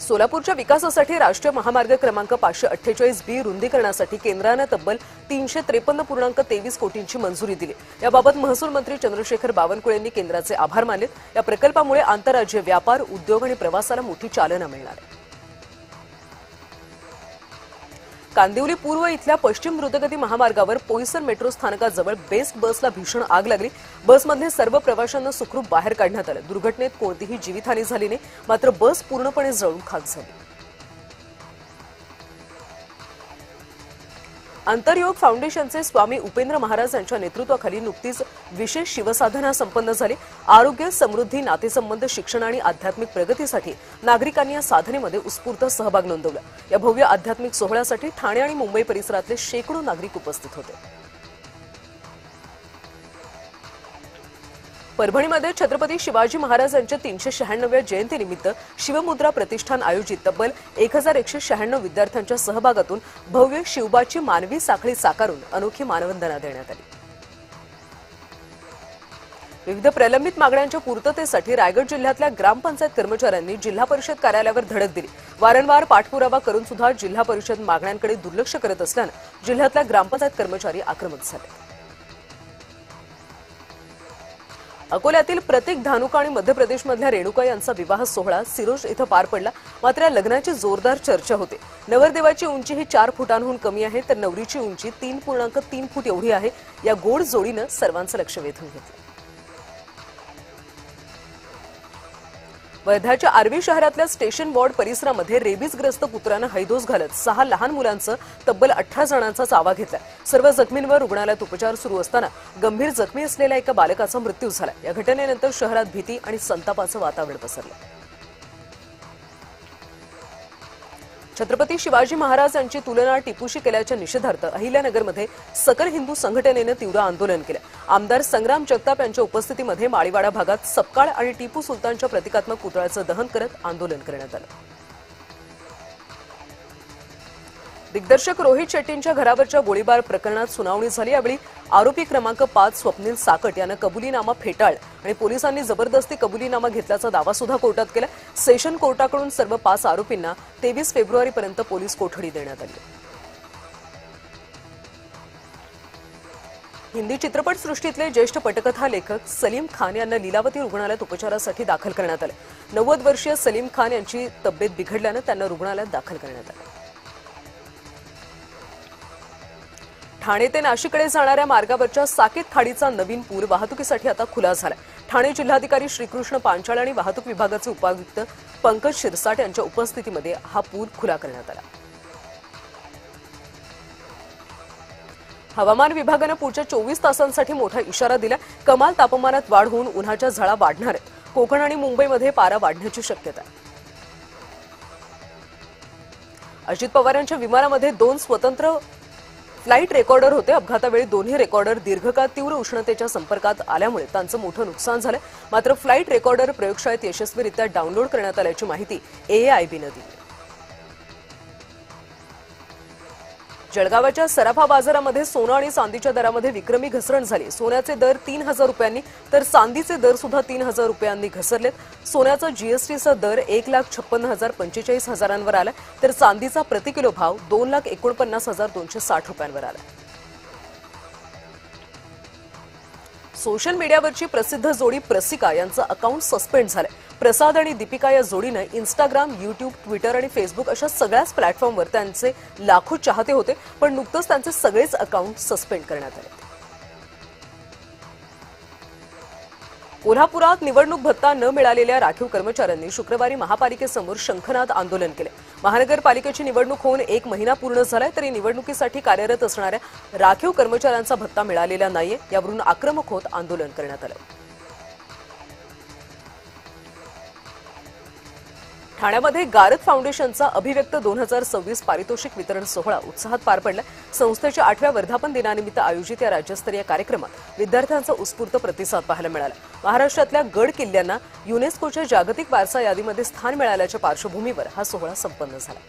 सोलापूरच्या विकासासाठी राष्ट्रीय महामार्ग क्रमांक 548B रुंदीकरणासाठी केंद्राने तब्बल 353.23 कोटींची मंजुरी दिली। याबाबत महसूल मंत्री चंद्रशेखर बावनकुळे यांनी केंद्राचे आभार मानले। या प्रकल्पामुळे आंतरराज्य व्यापार, उद्योग आणि प्रवासाला मोठी चालना मिळणार आहे। कांदिवली पूर्व इथल्या पश्चिम द्रुतगती महामार्गावर पोईसर मेट्रो स्थानकाजवळ बेस्ट बसला भीषण आग लागली। बसमधले सर्व प्रवाशांना सुखरूप बाहेर काढण्यात आलं। दुर्घटनेत कोणतीही जीवितहानी झाली नाही, मात्र बस पूर्णपणे जळून खाक झाली। अंतरयोग फाउंडेशनचे स्वामी उपेंद्र महाराज यांच्या नेतृत्वाखाली नुकतीच विशेष शिवसाधना संपन्न झाली। आरोग्य, समृद्धी, नातेसंबंध, शिक्षण आणि आध्यात्मिक प्रगतीसाठी नागरिकांनी या साधनेमध्ये उत्स्फूर्त सहभाग नोंदवला। या भव्य आध्यात्मिक सोहळ्यासाठी ठाणे आणि मुंबई परिसरातले शेकडो नागरिक उपस्थित होते। परभणीमध्ये छत्रपती शिवाजी महाराज यांच्या 396व्या जयंतीनिमित्त शिवमुद्रा प्रतिष्ठान आयोजित तब्बल 1196 विद्यार्थ्यांच्या सहभागातून भव्य शिवबाची मानवी साखळी साकारून अनोखी मानवंदना देण्यात आली। विविध प्रलंबित मागण्यांच्या पूर्ततेसाठी रायगड जिल्ह्यातल्या ग्रामपंचायत कर्मचाऱ्यांनी जिल्हा परिषद कार्यालयावर धडक दिली। वारंवार पाठपुरावा करून सुद्धा जिल्हा परिषद मागण्यांकडे दुर्लक्ष करत असल्याने जिल्ह्यातल्या ग्रामपंचायत कर्मचारी आक्रमक झाले। अकोल्यातील प्रतीक धानुका आणि मध्य प्रदेशमधल्या रेणुका यांचा विवाह सोहळा सिरोज इथं पार पडला। मात्र या लग्नाची जोरदार चर्चा होते। नवरदेवाची उंची ही 4 फुटांहून कमी आहे, तर नवरीची उंची 3.3 फूट एवढी आहे। या गोड जोडीनं सर्वांचं लक्ष वेधून घेतलं। वर्ध्याच्या आर्वी शहरातल्या स्टेशन वॉर्ड परिसरामध्ये रेबीजग्रस्त कुत्र्यानं हैदोस घालत 6 लहान मुलांचं तब्बल 18 जणांचा चावा घेतला। सर्व जखमींवर रुग्णालयात उपचार सुरू असताना गंभीर जखमी असलेल्या एका बालकाचा मृत्यू झाला। या घटनेनंतर शहरात भीती आणि संतापाचं वातावरण पसरलं। छत्रपती शिवाजी महाराज यांची तुलना टिपूशी केल्याच्या निषेधार्थ अहिल्यानगरमध्ये सकल हिंदू संघटनेनं तीव्र आंदोलन केलं। आमदार संग्राम जगताप यांच्या उपस्थितीमध्ये माळीवाडा भागात सपकाळ आणि टिपू सुलतानच्या प्रतिकात्मक पुतळ्याचं दहन करत आंदोलन करण्यात आलं। दिग्दर्शक रोहित शेट्टींच्या घरावरच्या गोळीबार प्रकरणात सुनावणी झाली। यावेळी आरोपी क्रमांक 5 स्वप्नील साकट यानं कबुलीनामा फेटाळला आणि पोलिसांनी जबरदस्ती कबुलीनामा घेतल्याचा दावा सुद्धा कोर्टात केला। सेशन कोर्टाकडून सर्व 5 आरोपींना 23 फेब्रुवारीपर्यंत पोलीस कोठडी देण्यात आली। हिंदी चित्रपटसृष्टीतले ज्येष्ठ पटकथा लेखक सलीम खान यांना लीलावती रुग्णालयात उपचारासाठी दाखल करण्यात आले। 90 वर्षीय सलीम खान यांची तब्येत बिघडल्यानं त्यांना रुग्णालयात दाखल करण्यात आलं। ठाणे ते नाशिककडे जाणाऱ्या मार्गावरच्या साकेत खाडीचा नवीन पूल वाहतुकीसाठी आता खुला झाला। ठाणे जिल्हाधिकारी श्रीकृष्ण पांचाळ आणि वाहतूक विभागाचे उपायुक्त पंकज शिरसाट यांच्या उपस्थितीमध्ये हा पूल खुला करण्यात आला। हवामान विभागानं पुढच्या 24 तासांसाठी मोठा इशारा दिला। कमाल तापमानात वाढ होऊन उन्हाच्या झळा वाढणार आहेत। कोकण आणि मुंबईमध्ये पारा वाढण्याची शक्यता आहे। अजित पवार यांच्या विमानामध्ये 2 स्वतंत्र फ्लाइट रेकॉर्डर होते। अपघातावेळी दोन्ही रेकॉर्डर दीर्घकाळ तीव्र उष्णतेच्या संपर्कात आल्यामुळे त्यांचं मोठं नुकसान झालं। मात्र फ्लाइट रेकॉर्डर प्रयोगशाळेत यशस्वीरित्या डाउनलोड करण्यात आल्याची माहिती AAIBनं दिली। जळगावच्या सराफा बाजारामध्ये सोनं आणि चांदीच्या दरामध्ये विक्रमी घसरण झाली। सोन्याचे दर 3000 रुपयांनी तर चांदीचे दर सुद्धा 3000 रुपयांनी घसरलेत। सोन्याचा जीएसटीचा दर 1,56,045 आला, तर चांदीचा प्रति किलो भाव 2,49,260 रुपयांवर आला। सोशल मीडियावरची प्रसिद्ध जोडी प्रसिका यांचं अकाउंट सस्पेंड झालंय। प्रसाद आणि दीपिका या जोडीनं इंस्टाग्राम, यूट्यूब, ट्विटर आणि फेसबुक अशा सगळ्याच प्लॅटफॉर्मवर त्यांचे लाखो चाहते होते, पण नुकतंच त्यांचे सगळेच अकाउंट सस्पेंड करण्यात आले। कोल्हापुरात निवडणूक भत्ता न मिळालेल्या राखीव कर्मचाऱ्यांनी शुक्रवारी महापालिकेसमोर शंखनाद आंदोलन केले। महानगरपालिकेची निवडणूक होऊन 1 महिना पूर्ण झालाय, तरी निवडणुकीसाठी कार्यरत असणाऱ्या राखीव कर्मचाऱ्यांचा भत्ता मिळालेला नाहीये। यावरून आक्रमक होत आंदोलन करण्यात आलं। ठाण्यामध्ये गारद फाउंडेशनचा अभिव्यक्त 2026 पारितोषिक वितरण सोहळा उत्साहात पार पडला। संस्थेच्या 8व्या वर्धापन दिनानिमित्त आयोजित या राज्यस्तरीय कार्यक्रमात विद्यार्थ्यांचा उत्स्फूर्त प्रतिसाद पाहायला मिळाला। महाराष्ट्रातल्या गड किल्ल्यांना युनेस्कोच्या जागतिक वारसा यादीमध्ये स्थान मिळाल्याच्या पार्श्वभूमीवर हा सोहळा संपन्न झाला।